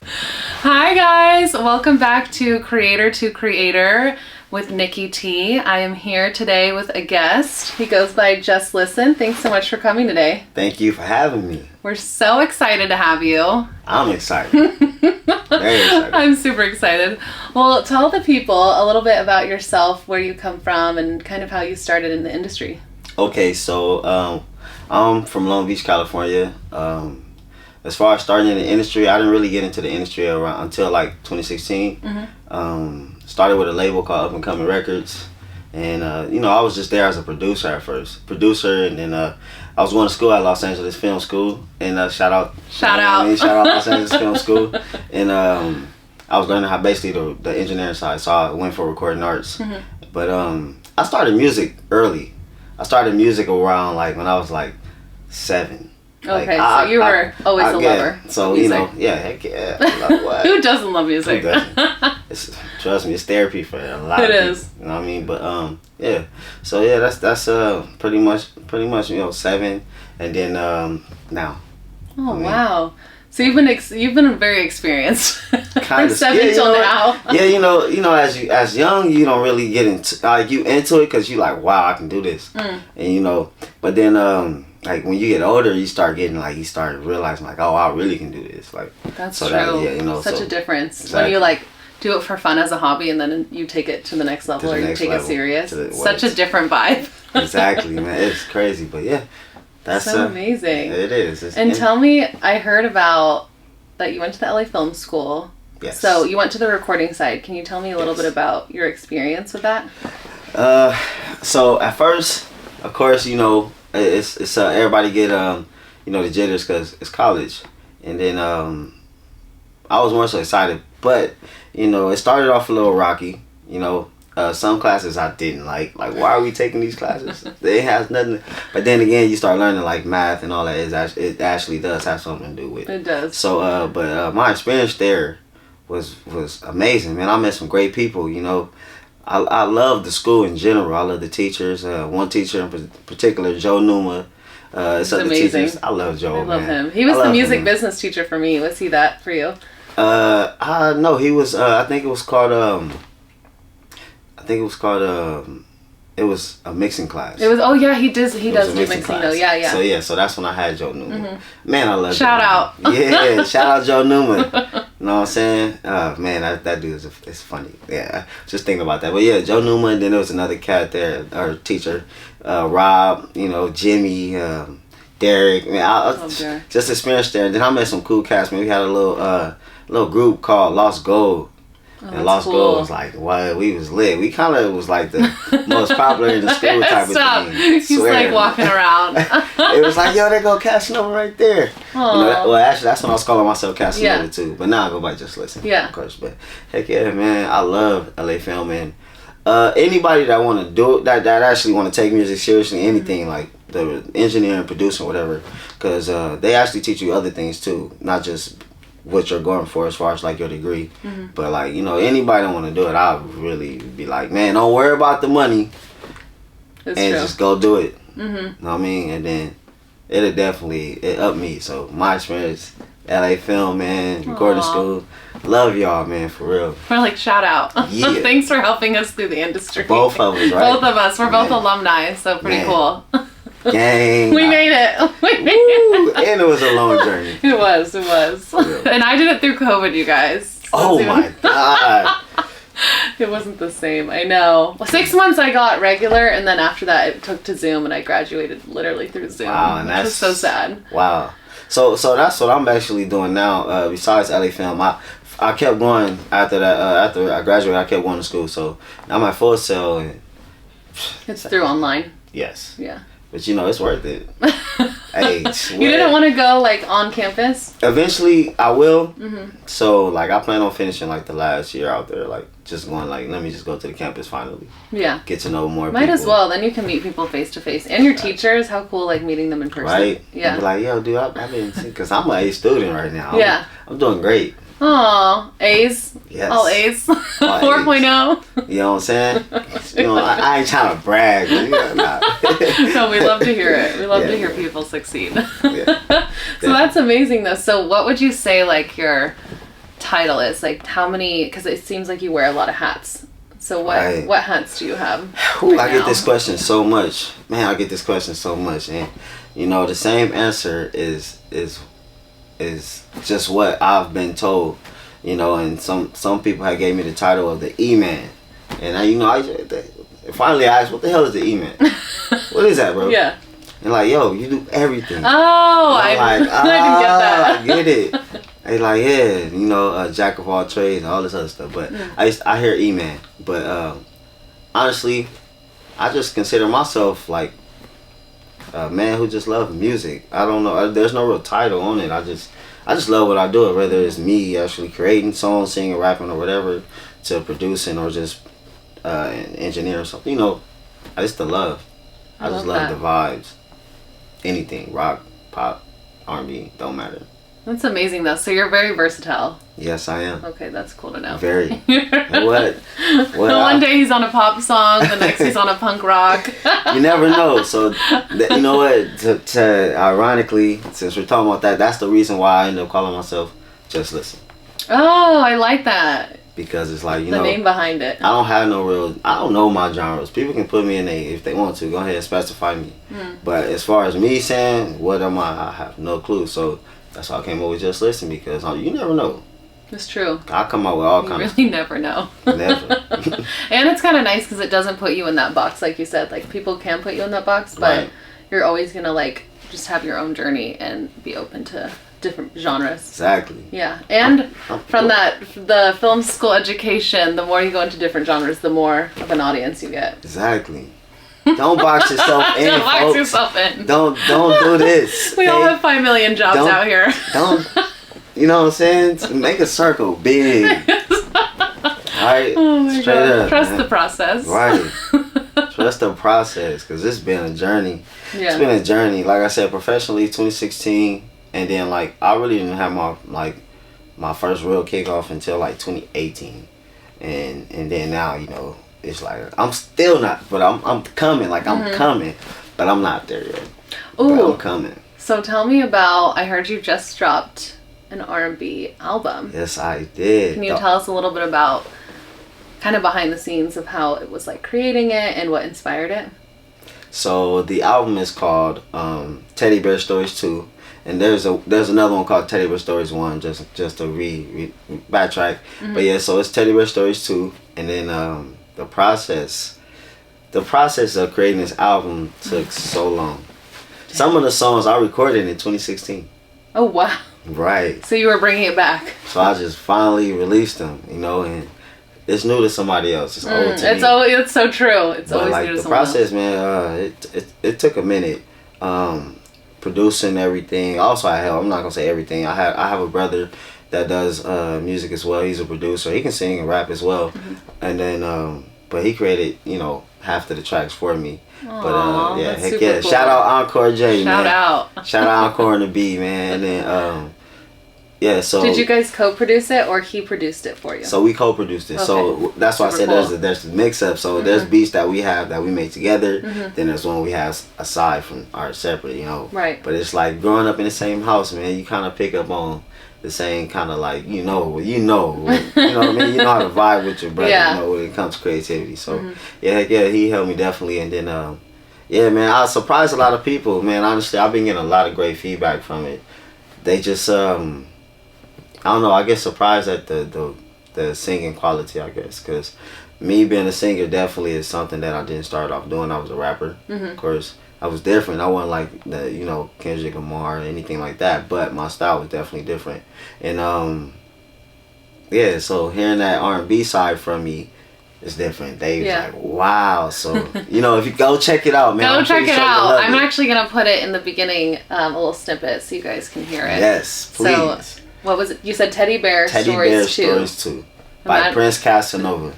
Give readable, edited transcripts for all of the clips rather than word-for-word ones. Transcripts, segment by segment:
Hi guys, welcome back to Creator with Nikki T. I am here today with a guest. He goes by Jst Lszn. Thanks so much for coming today. Thank you for having me. We're so excited to have you. I'm excited. Very excited. I'm super excited. Well, tell the people a little bit about yourself, where you come from, and kind of how you started in the industry. Okay, so I'm from Long Beach, California. As far as starting in the industry, I didn't really get into the industry until like 2016. Mm-hmm. Started with a label called Up and Coming Records, and I was just there as a producer at first, and then I was going to school at Los Angeles Film School, and shout out shout out Los Angeles Film School, and I was learning how basically the engineering side, so I went for recording arts. Mm-hmm. But I started music early. I started music around like when I was like 7. Okay, so you were always a lover. So, music. Heck yeah. I love what? Who doesn't love music? Who doesn't? Trust me, it's therapy for a lot of people. It is. You know what I mean? But, yeah. So, yeah, that's pretty much, 7. And then, now. Oh, wow. So you've been very experienced. Kind of. From 7 till now. Yeah, as young, you don't really get into, you into it because you like, wow, I can do this. And, but then, like when you get older, you start realizing like, oh, I really can do this. Like that's so true. Such a difference exactly. When you like do it for fun as a hobby, and then you take it to the next level, or you take it serious. Such a different vibe. Exactly, man. It's crazy, but yeah, that's so amazing. It is. And tell me, I heard about that you went to the LA Film School. Yes. So you went to the recording side. Can you tell me a little bit about your experience with that? So at first, of course, it's everybody get the jitters because it's college, and then I was more so excited, but it started off a little rocky. Some classes I didn't like why are we taking these classes? It has nothing. But then again, you start learning like math and all that. It actually does have something to do with it. It does. So but my experience there was amazing, man. I met some great people. I love the school in general. I love the teachers. One teacher in particular, Joe Numa. He's amazing. Teachers. I love Joe. I love him. He was the music business teacher for me. Was he that for you? No, he was. I think it was called. It was a mixing class. It was. Oh yeah, he does do mixing though. Yeah. So that's when I had Joe Numa. Mm-hmm. Man, I love. Shout out. Yeah, shout out Joe Numa. You know what I'm saying? Man, that dude is funny. Yeah, just thinking about that. But yeah, Joe Numa, and then there was another cat there, our teacher, Rob. Jimmy, Derek. Man, just experienced there. And then I met some cool cats. Man, we had a little group called Lost Gold. And Lost Gold was like, wow, we was lit. We kind of was like the most popular in the school type of thing. He's like walking around. It was like, yo, there go Casanova right there. Well, actually, that's when I was calling myself Casanova too. But now I go by Jst Lszn. Yeah. Of course. But heck yeah, man, I love LA Film. And anybody that want to do it, that actually want to take music seriously, anything like the engineering, producing, whatever, because they actually teach you other things too, not just what you're going for as far as like your degree. Mm-hmm. But like anybody that want to do it, I would really be like, man, don't worry about the money. It's true. Just go do it. Mm-hmm. You know what I mean? And then it upped me. So my experience, LA Film, man, recording school, love y'all, man, for real. We're like, shout out. Yeah. Thanks for helping us through the industry. Both of us, right? Both of us. We're both alumni, so pretty cool. Gang. We made it. And it was a long journey. It was. And I did it through COVID, you guys. Oh my God. It wasn't the same. I know. 6 months I got regular, and then after that it took to Zoom, and I graduated literally through Zoom. Wow, and that's so sad. Wow. So that's what I'm actually doing now. Besides LA Film, I kept going after that. After I graduated, I kept going to school. So I'm at Full Sail, and it's through online. Yes. Yeah. But it's worth it. Hey, you didn't want to go like on campus? Eventually, I will. Mm-hmm. So like, I plan on finishing like the last year out there, like just going like, let me just go to the campus finally. Yeah. Get to know more people. Might as well. Then you can meet people face to face, and your teachers. How cool, like meeting them in person. Right. Yeah. Be like, yo, dude, I've been because I'm an A student right now. Yeah. I'm doing great. Oh, A's. Yes. All A's. 4.0. You know what I'm saying? I ain't trying to brag. But, no, we love to hear it. We love to hear people succeed. So that's amazing, though. So what would you say, like, your title is. Like how many, because it seems like you wear a lot of hats. So what hats do you have? Ooh, I get this question so much. Man, I get this question so much. And, you know, the same answer is just what I've been told. You know, and some people have gave me the title of the E-Man. And, I finally asked, what the hell is the E-Man? What is that, bro? Yeah. And like, yo, you do everything. Oh, I didn't get that. I get it. They like, yeah, you know, jack of all trades and all this other stuff. But I hear E-Man. But honestly, I just consider myself like a man who just loves music. I don't know. There's no real title on it. I just love what I do. Whether it's me actually creating songs, singing, rapping, or whatever, to producing or just engineering something. You know, I just the love. I just love the vibes. Anything, rock, pop, R&B, don't matter. That's amazing though. So you're very versatile. Yes, I am. Okay, that's cool to know. Very. What? One day he's on a pop song, the next he's on a punk rock. You never know. So, you know what? To ironically, since we're talking about that, that's the reason why I end up calling myself Jst Lszn. Oh, I like that. Because it's like, the name behind it. I don't know my genres. People can put me in if they want to. Go ahead and specify me. But as far as me saying, what am I have no clue. So that's why I came up with Jst Lszn, because you never know. It's true. I come up with all kinds of... You really never know. Never. And it's kind of nice because it doesn't put you in that box, like you said. Like, people can put you in that box, but you're always going to, like, just have your own journey and be open to different genres. Exactly. Yeah. And from the film school education, the more you go into different genres, the more of an audience you get. Exactly. Don't box yourself in, Don't box folks. yourself in. Don't do this. We all have 5 million jobs out here. Don't. You know what I'm saying? Make a circle big. Alright? Oh my Straight God. up. Trust man. the process. Right. Trust the process, because it's been a journey. Yeah. It's been a journey. Like I said, professionally, 2016, and then like I really didn't have my first real kickoff until like 2018, and then now, you know, it's like I'm still not, but I'm coming. Like I'm coming, but I'm not there yet. Ooh. But I'm coming. So tell me about. I heard you just dropped an R&B album. Yes, I did. Can you tell us a little bit about kind of behind the scenes of how it was like creating it and what inspired it? So the album is called Teddy Bear Stories 2, and there's another one called Teddy Bear Stories 1, just to backtrack. But yeah, so it's Teddy Bear Stories 2, and then the process of creating this album took so long. Some of the songs I recorded in 2016. Oh wow. Right. So you were bringing it back. So I just finally released them, you know, and it's new to somebody else. It's old to me. It's so true. It's always new to someone else. The process, man, it took a minute. Producing everything. Also, I'm not gonna say everything. I have a brother that does music as well. He's a producer. He can sing and rap as well. And then, but he created, you know, half of the tracks for me. Aww, but yeah, heck yeah. Cool. Shout out Encore J, man. Shout out Encore and the B, man. And then yeah, so did you guys co-produce it or he produced it for you? So we co-produced it. Okay. So that's why I said cool. there's the mix up. So there's beats that we have that we make together. Then there's one we have aside from our separate, you know. Right. But it's like growing up in the same house, man. You kind of pick up on the same kind of like you know what I mean. You know how to vibe with your brother. You know, when it comes to creativity. So yeah, he helped me definitely. And then yeah, man, I surprised a lot of people, man. Honestly, I've been getting a lot of great feedback from it. They just I don't know, I get surprised at the singing quality, I guess, because me being a singer definitely is something that I didn't start off doing. I was a rapper. Of course, I was different. I wasn't like the, you know, Kendrick Lamar or anything like that, but my style was definitely different. And yeah, so hearing that R&B side from me is different. They was like, wow. So, you know, if you go check it out, man. Go check it out. I'm actually going to put it in the beginning, a little snippet so you guys can hear it. Yes, please. So, what was it? You said Teddy Bear Stories 2. By Prince Casanova.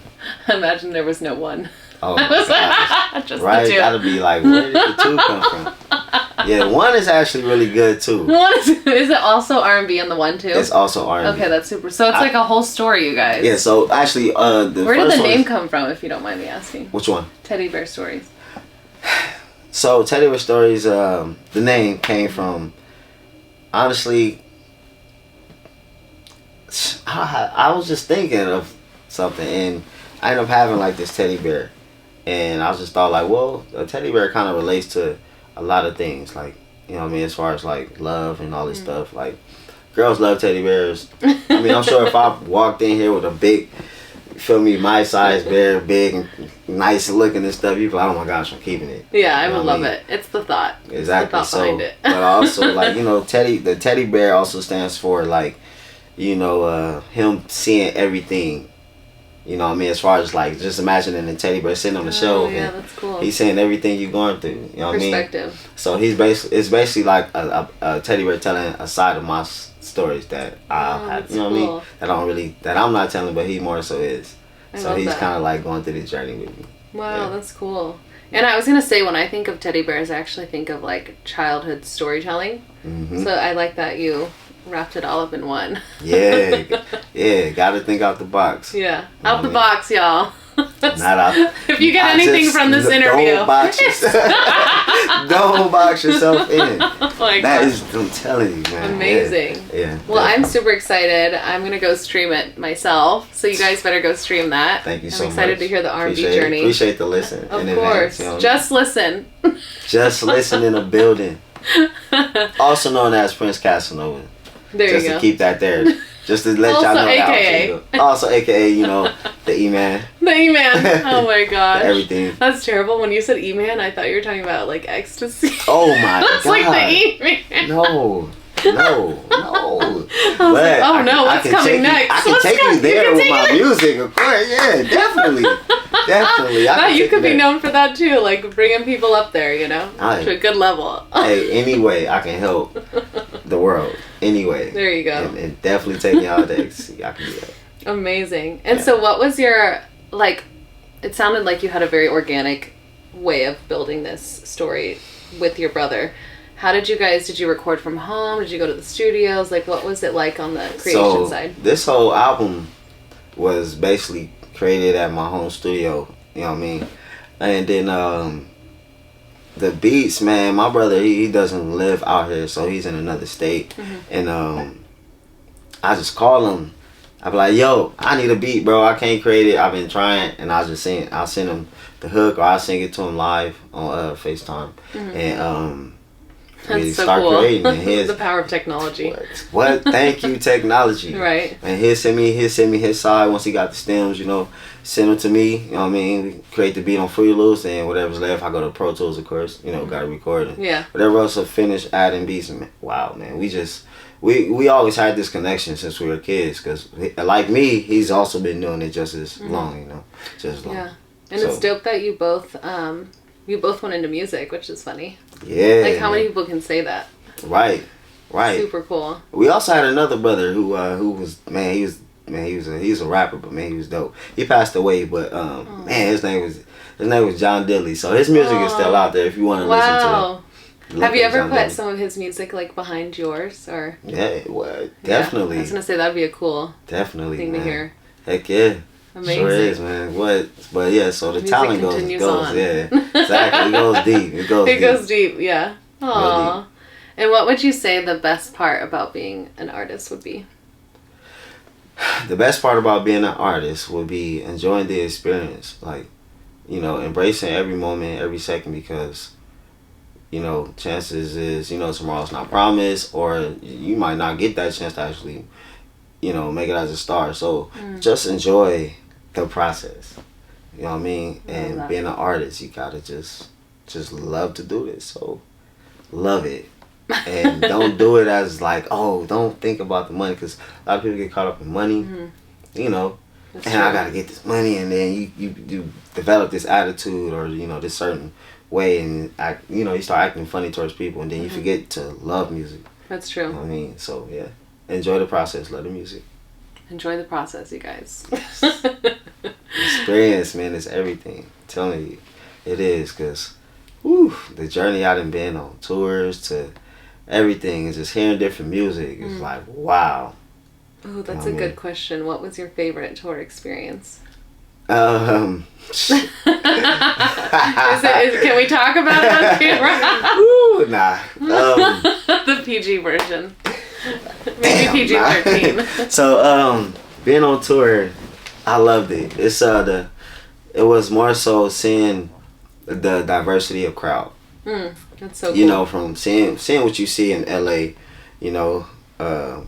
Imagine there was no one. Oh my gosh. Just right? The 2. Gotta be like, where did the 2 come from? Yeah, 1 is actually really good too. Is it also R&B on the 1 too? It's also R&B. Okay, that's super. So it's like a whole story, you guys. Yeah, so actually where did the name come from, if you don't mind me asking? Which one? Teddy Bear Stories. So Teddy Bear Stories, the name came from, honestly, I I was just thinking of something, and I ended up having like this teddy bear, and I just thought like, well, a teddy bear kind of relates to a lot of things, like, you know what I mean, as far as like love and all this stuff. Like, girls love teddy bears. I mean, I'm sure if I walked in here with a big, feel me, my size bear, big and nice looking and stuff, you'd be like, oh my gosh, I'm keeping it. Yeah, I would love it. It's the thought. Exactly. It's the thought behind it. But also, like, you know, the teddy bear also stands for, like, you know, him seeing everything. You know what I mean? As far as, like, just imagining a teddy bear sitting on the shelf. Yeah, and that's cool. He's seeing everything you're going through. You know what I mean? Perspective. So it's basically like a teddy bear telling a side of my stories that I have. You know what I mean? That I'm not telling, but he more so is. So he's kind of like going through the journey with me. Wow, that's cool. And I was going to say, when I think of teddy bears, I actually think of like childhood storytelling. So I like that you wrapped it all up in one. Yeah, gotta think out the box. Yeah, out the box, y'all. Not out. If you get anything from this interview, don't box yourself in. Oh my that is, I'm telling you, man. Amazing. Yeah. Well, I'm super excited. I'm gonna go stream it myself, so you guys better go stream that. Thank you so much. I'm excited to hear the R&B journey. Appreciate the listen. Of course. Just listen. Just listen in a building. Also known as Prince Casanova. There you go. Just to keep that there. Just to let y'all know AKA. Also, AKA, you know, the E-Man. The E-Man. Oh my gosh. Everything. That's terrible. When you said E-Man, I thought you were talking about like ecstasy. Oh my god. It's like the E-Man. No. I was like, oh no, what's coming next? I can take you there with my music, of course. Yeah, definitely. You could be known for that too, like bringing people up there, you know, to a good level. Hey, anyway, I can help the world. Anyway. There you go. And definitely taking y'all to ecstasy. I can do that. Amazing. And so what was your, like, it sounded like you had a very organic way of building this story with your brother. How did you record from home? Did you go to the studios? Like, what was it like on the creation side? This whole album was basically created at my home studio, you know what I mean? And then the beats, man, my brother, he doesn't live out here, so he's in another state. And I just call him. I be like, yo, I need a beat, bro. I can't create it. I've been trying. And I'll send him the hook, or I'll sing it to him live on FaceTime. And that's so start cool. creating. And the power of technology. What? Thank you, technology. Right. And he'll send me his side once he got the stems, you know. Send them to me, you know what I mean? We create the beat on Fruity Loops, and whatever's left, I go to Pro Tools, of course, you know, gotta record it. Yeah. Whatever else I finish adding beats, and wow, man, we always had this connection since we were kids, because like me, he's also been doing it just as long, you know, just as long. Yeah. And it's dope that you both went into music, which is funny. Yeah. Like, how many people can say that? Right. Super cool. We also had another brother who was, man, he was a rapper, but man, he was dope. He passed away, but man, his name was John Dilly. So his music is still out there if you want to listen to it. Have you ever put some of his music like behind yours, or? Yeah, well, definitely. Yeah, I was gonna say that'd be a cool thing to hear. Heck yeah. Amazing. Sure is, man. But yeah, so the music talent goes, on. yeah, exactly. It goes deep. It goes deep, yeah. Aww. And what would you say the best part about being an artist would be? The best part about being an artist would be enjoying the experience, like, you know, embracing every moment, every second, because, you know, chances is, you know, tomorrow's not promised, or you might not get that chance to actually, you know, make it as a star. So just enjoy the process. You know what I mean? And being an artist, you gotta just love to do this. So love it. And don't do it as like, oh, don't think about the money, because a lot of people get caught up in money, you know. That's true. I gotta get this money, and then you develop this attitude, or, you know, this certain way, and you know, you start acting funny towards people, and then you forget to love music. That's true. You know what I mean? So yeah, enjoy the process, love the music. Enjoy the process, you guys. Experience, man, is everything. I'm telling you, it is, because the journey I done been on, tours to everything, is just hearing different music. It's like, wow. Oh, that's a good question. What was your favorite tour experience? Can we talk about that? Nah. The PG version. Maybe PG-13. So being on tour, I loved it. It was more so seeing the diversity of crowd. That's so cool. You know, from seeing what you see in LA, you know,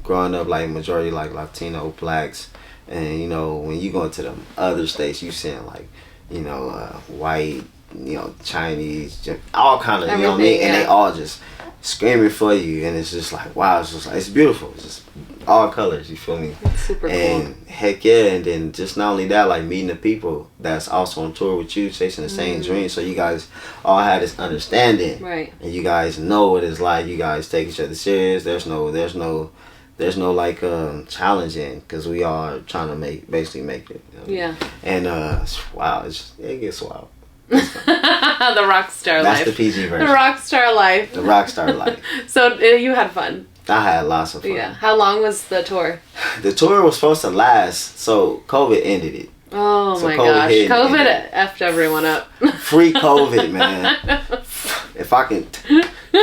growing up like majority like Latino, blacks, and you know, when you go into the other states, you seeing like, you know, white, you know, Chinese, all kind of, you know what I mean? Yeah. And they all just screaming for you, and it's just like, wow, it's just like, it's beautiful. It's just all colors, you feel me? It's super and cool. Heck yeah, and then just not only that, like meeting the people that's also on tour with you, chasing the same dream, so you guys all have this understanding. Right. And you guys know what it's like, you guys take each other serious, there's no like challenging, because we all trying to basically make it. You know? Yeah. And wow, it gets wild. The rock star life. That's the PG version. The rock star life. The rock star life. So you had fun. I had lots of fun. Yeah. How long was the tour? The tour was supposed to last, so COVID ended it. Oh so my gosh. COVID effed everyone up. Free COVID, man. If I can...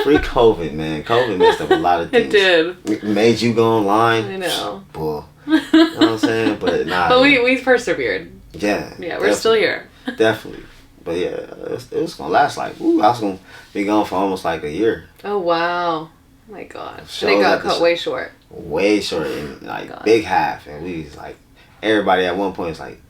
Free COVID, man. COVID messed up a lot of things. It did. It made you go online. I know. Bull. You know what I'm saying? But nah. But we persevered. Yeah. Yeah, we're still here. Definitely. But yeah, it was going to last like... I was going to be gone for almost like a year. Oh, wow. Oh my gosh. And it got cut way short. Way short. And like big half. And we was like... Everybody at one point was like...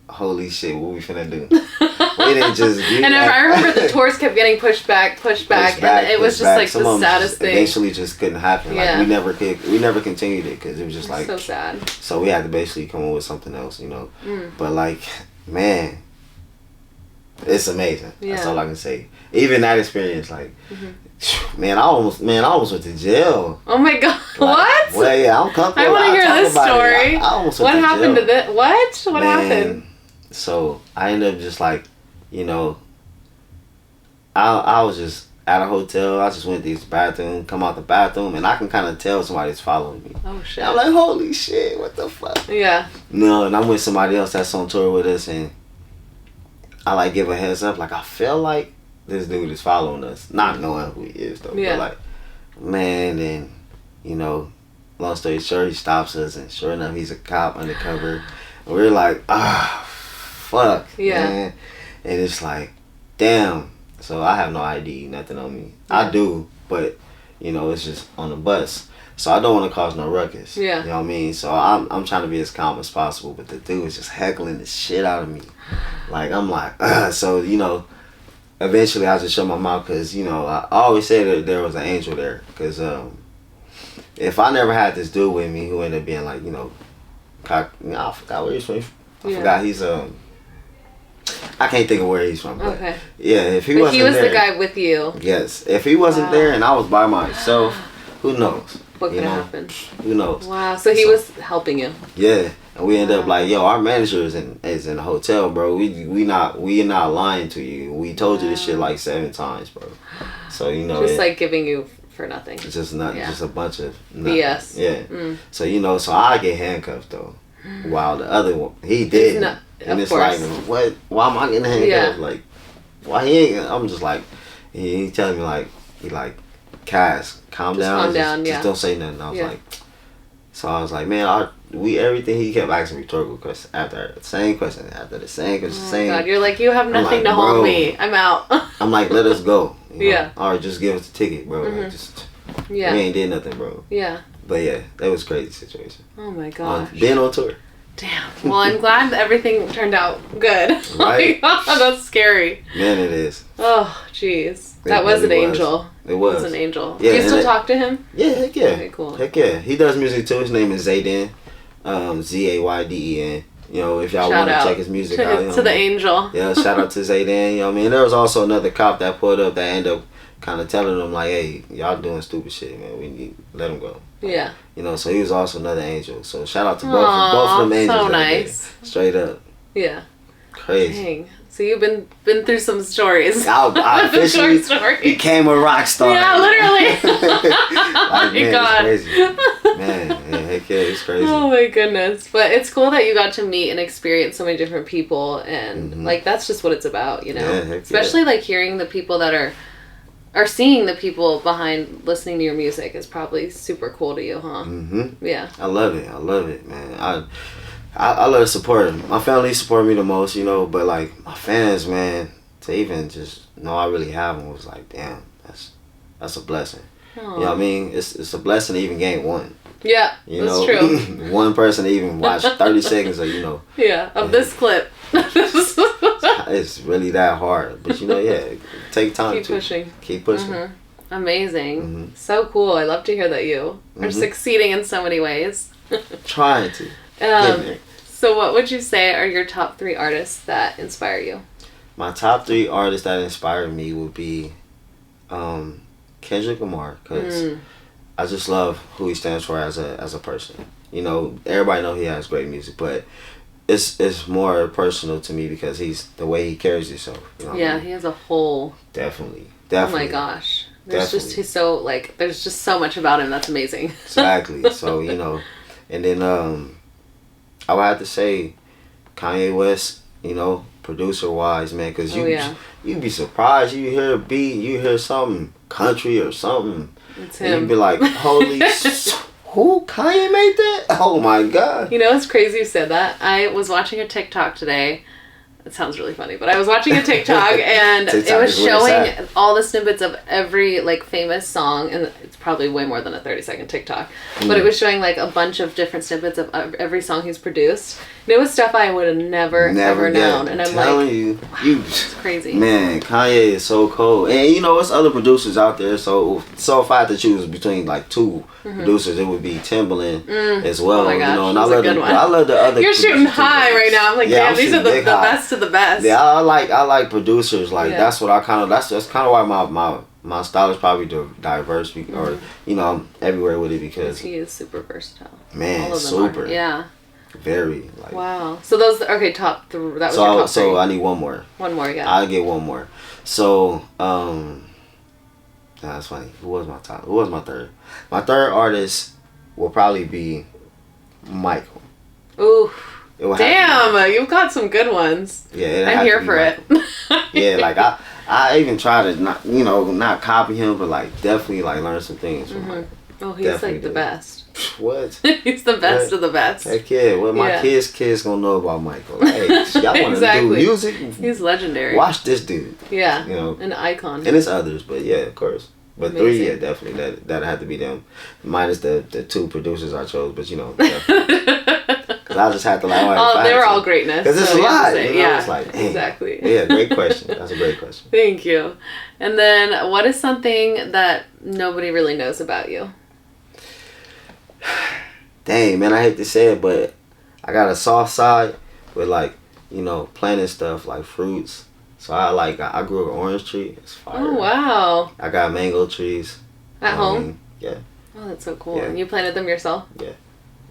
Holy shit, what we finna do? We didn't just do and that. I remember the tours kept getting pushed back, and it was just like Some the saddest thing. Eventually just couldn't happen. Yeah. Like we never continued it, because it was just like... So sad. So we had to basically come up with something else, you know. But like, man... It's amazing. Yeah. That's all I can say. Even that experience, like... Man, I almost went to jail. Oh my god! Like, what? Well, yeah, I'm comfortable. I want to hear this story. I almost what went to happened jail. to this? What happened? So I ended up just like, you know, I was just at a hotel. I just went to this bathroom, come out the bathroom, and I can kind of tell somebody's following me. Oh shit! I'm like, holy shit, what the fuck? Yeah. No, and I'm with somebody else that's on tour with us, and I like give a heads up, like I feel like this dude is following us, not knowing who he is though. Yeah. But like, man, and you know, long story short, he stops us, and sure enough, he's a cop undercover. And we're like, fuck, man. And it's like, damn. So I have no ID, nothing on me. Yeah. I do, but you know, it's just on the bus. So I don't want to cause no ruckus. Yeah. You know what I mean? So I'm trying to be as calm as possible, but the dude is just heckling the shit out of me. Like, I'm like, so, you know, eventually I just shut my mouth, because, you know, I always say that there was an angel there. Because if I never had this dude with me who ended up being like, you know, I forgot where he's from. I forgot he's I can't think of where he's from. But okay. Yeah, if he but wasn't he was there, the guy with you. Yes. If he wasn't there and I was by myself, who knows? What could have happened? Who knows? Wow. So he was helping you. Yeah. And we end up like, yo, our manager is in the hotel, bro. We not lying to you. We told you this shit like 7 times, bro. So you know, just like giving you for nothing. It's just just a bunch of nothing. BS. Yeah. So you know, so I get handcuffed though, while the other one he didn't. And it's course. like, what? Why am I getting handcuffed? Yeah. Like, why he ain't? I'm just like, he telling me like, he like, Cass, calm down. Just don't say nothing. I was like, so I was like, man, everything he kept asking rhetorical questions after the same question, God, you're like, you have nothing to hold me. I'm out. I'm like, let us go. You know? Yeah. Or just give us the ticket, bro. Like, just we ain't did nothing, bro. Yeah. But yeah, that was a crazy situation. Oh my gosh. Being on tour. Damn. Well, I'm glad that everything turned out good. Right? Oh, that's scary. Man, it is. Oh, jeez. That was an angel. It was an angel. Yeah, you still talk to him? Yeah, heck yeah. Okay, cool. Heck yeah. He does music too. His name is Zayden. Zayden. You know, if y'all want to check his music out. You know, to the angel. Yeah, shout out to Zayden. You know what I mean? There was also another cop that pulled up that ended up kind of telling them like, hey, y'all doing stupid shit, man. We need let him go. Yeah. You know, so he was also another angel. So shout out to both of them angels. So nice. Straight up. Yeah. Crazy. Dang. So you've been through some stories. I officially became a rock star. Yeah, literally. Like, man, God. It's crazy. Man, heck yeah, it's crazy. Oh my goodness. But it's cool that you got to meet and experience so many different people, and like that's just what it's about, you know. Yeah, heck especially like hearing the people that are or seeing the people behind listening to your music is probably super cool to you, huh? Mm-hmm. Yeah. I love it, man. I love the support. My family support me the most, you know, but like my fans, man, to even just know I really have them was like, damn, that's a blessing. Aww. You know what I mean? It's a blessing to even gain one. Yeah, you that's know, true. One person to even watch 30 seconds of, you know. Yeah, of this clip. It's really that hard. But, you know, yeah, take time Keep pushing. Keep pushing. Mm-hmm. Amazing. So cool. I love to hear that you are succeeding in so many ways. Trying to. Getting there. So what would you say are your top 3 artists that inspire you? My top 3 artists that inspire me would be Kendrick Lamar, because I just love who he stands for as a person. You know, everybody know he has great music, but it's more personal to me because he's the way he carries himself. You know yeah, I mean? He has a whole. Definitely. Oh my gosh. There's just so much about him that's amazing. Exactly. So, you know, and then I would have to say Kanye West, you know, producer wise, man, because you'd be surprised. You hear a beat, you hear something country or something, it's him. And you'd be like, holy who? Kanye made that? Oh my god. You know, it's crazy you said that. I was watching a TikTok today. It sounds really funny, but I was watching a TikTok and it was showing all the snippets of every like famous song, and it's probably way more than a 30-second TikTok, but it was showing like a bunch of different snippets of every song he's produced. And it was stuff I would have never ever known, and I'm like, you, it's crazy. Man, Kanye is so cold, and you know, it's other producers out there. So if I had to choose between like 2 producers, it would be Timbaland as well. Oh my gosh, you know, and I love the other. You're shooting high right now. I'm like, damn, these are the best of the best. Yeah, I like producers. Like that's what I kind of. That's kind of why my style is probably diverse, or you know, I'm everywhere with it because he is super versatile. Man, all of them super. Yeah. Very. Like, wow. So those top 3. That was your top 3. So I need one more. One more, yeah. I'll get one more. So that's funny. Who was my top? Who was my third? My third artist will probably be Michael. Ooh. Damn, you've got some good ones. Yeah, I'm here for it. Yeah, like I even try to not copy him, but like definitely like learn some things from Michael. Oh, he's definitely like the best. What? He's the best of the best. Heck yeah. Well, my kids gonna know about Michael. Like, hey, y'all want to do music? He's legendary. Watch this dude. Yeah. You know, an icon. And it's others, but yeah, of course. But amazing. 3, yeah, definitely. That had to be them. Minus the 2 producers I chose, but you know. Because I just had to like. They were all greatness. Because it's a lot. You know? Yeah. It's like, exactly. Yeah, great question. That's a great question. Thank you. And then, what is something that nobody really knows about you? Dang, man, I hate to say it, but I got a soft side with like, you know, planting stuff like fruits. So I grew an orange tree. It's fire. Oh wow. I got mango trees. At home? Yeah. Oh, that's so cool. Yeah. And you planted them yourself? Yeah.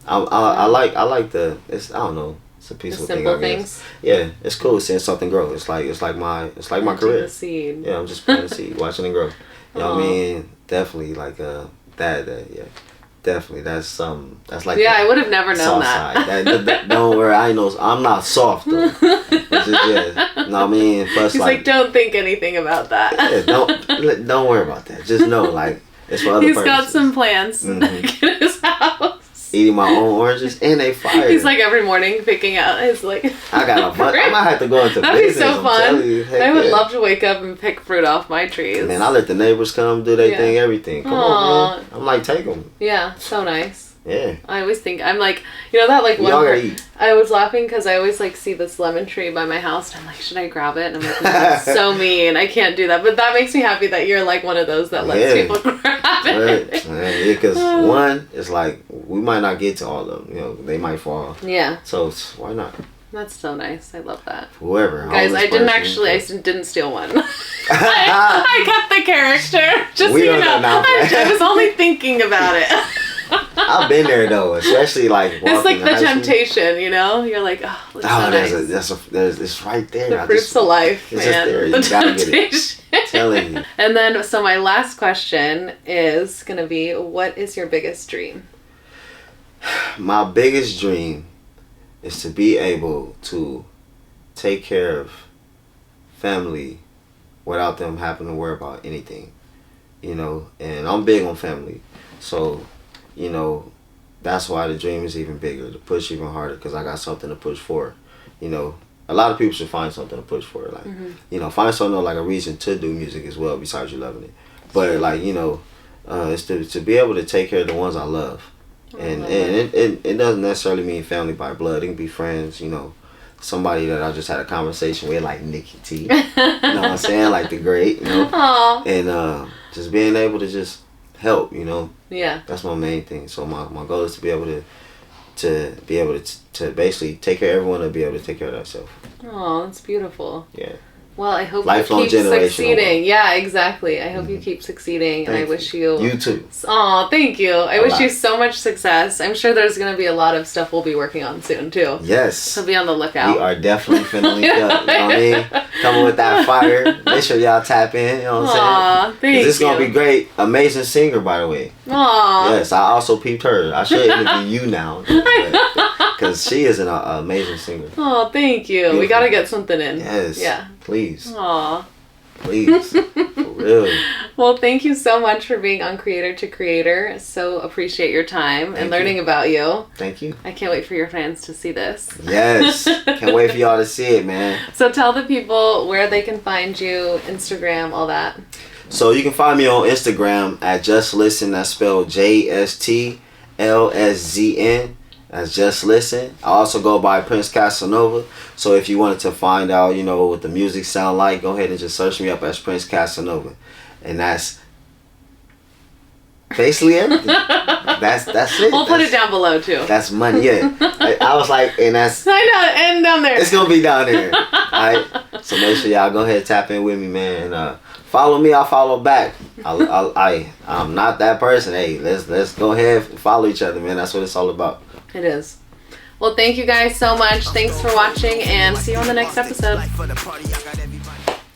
I like the I don't know. It's a peaceful thing. Simple things. Yeah, it's cool seeing something grow. It's like my career. The seed. Yeah, I'm just planting the seed, watching it grow. You know what I mean? Definitely like that yeah. Definitely, that's like I would have never known that. Don't worry, I'm not soft though. It's just, yeah, you know what I mean. Plus, he's like, don't think anything about that. Yeah, don't worry about that. Just know, like, it's for other purposes. He's got some plants in his house. Eating my own oranges, and they fire. He's like every morning picking out his like. I got a bunch. I might have to go into That'd business. That'd be so fun. I would love to wake up and pick fruit off my trees. Man, I let the neighbors come do their thing, everything. Come on, man. I'm like, take them. Yeah, so nice. Yeah. I always think, I'm like, you know that like one part, I was laughing because I always like see this lemon tree by my house and I'm like, should I grab it? And I'm like, no, that's so mean. I can't do that. But that makes me happy that you're like one of those that lets people grab it. Right. Yeah, because one, it's like, we might not get to all of them. You know, they might fall. Yeah. So why not? That's so nice. I love that. Whoever. Guys, I didn't steal one. I got the character. Just so you know. I was only thinking about it. I've been there though, especially like it's like the temptation, you know. You're like, oh, so nice. It's right there. The fruits of life, man. It's just there. You gotta get it. I'm telling you. And then, so my last question is gonna be, what is your biggest dream? My biggest dream is to be able to take care of family without them having to worry about anything. you know, and I'm big on family. So, you know, that's why the dream is even bigger, to push even harder, because I got something to push for. You know, a lot of people should find something to push for. Like, you know, find something like a reason to do music as well, besides you loving it. But, like, you know, it's to be able to take care of the ones I love. And it doesn't necessarily mean family by blood. It can be friends, you know, somebody that I just had a conversation with, like Nikki T. You know what I'm saying? Like the great, you know. Aww. And just being able to just help, you know. Yeah. That's my main thing. So my goal is to be able to basically take care of everyone and be able to take care of themselves. Oh, that's beautiful. Yeah. Well, I hope Lifelong you keep succeeding. Yeah, exactly. I hope you keep succeeding, and I wish you... You too. Oh, thank you. I wish you so much success. I'm sure there's going to be a lot of stuff we'll be working on soon, too. Yes. So be on the lookout. We are definitely finna link up. You know what I mean? Coming with that fire. Make sure y'all tap in. You know what I'm saying? Thank you. This is going to be great. Amazing singer, by the way. Aw. Yes, I also peeped her. I should interview you now. Because she is an amazing singer. Oh, thank you. Beautiful. We got to get something in. Yes. Yeah. Please. Aw. Please. For real. Well, thank you so much for being on Creator to Creator. So appreciate your time and learning about you. Thank you. I can't wait for your fans to see this. Yes. Can't wait for y'all to see it, man. So tell the people where they can find you, Instagram, all that. So you can find me on Instagram at Jst Lszn. That's spelled Jst Lszn. That's Jst Lszn. I also go by Prince Casanova. So if you wanted to find out, you know, what the music sound like, go ahead and just search me up as Prince Casanova. And that's basically everything. That's it. We'll put it down below too. That's money, yeah. I was like, and that's... I know, and down there. It's going to be down there. Alright? So make sure y'all go ahead and tap in with me, man. And follow me, I'll follow back. I'm not that person. Hey, let's go ahead and follow each other, man. That's what it's all about. It is. Well, thank you guys so much. Thanks for watching, and see you on the next episode.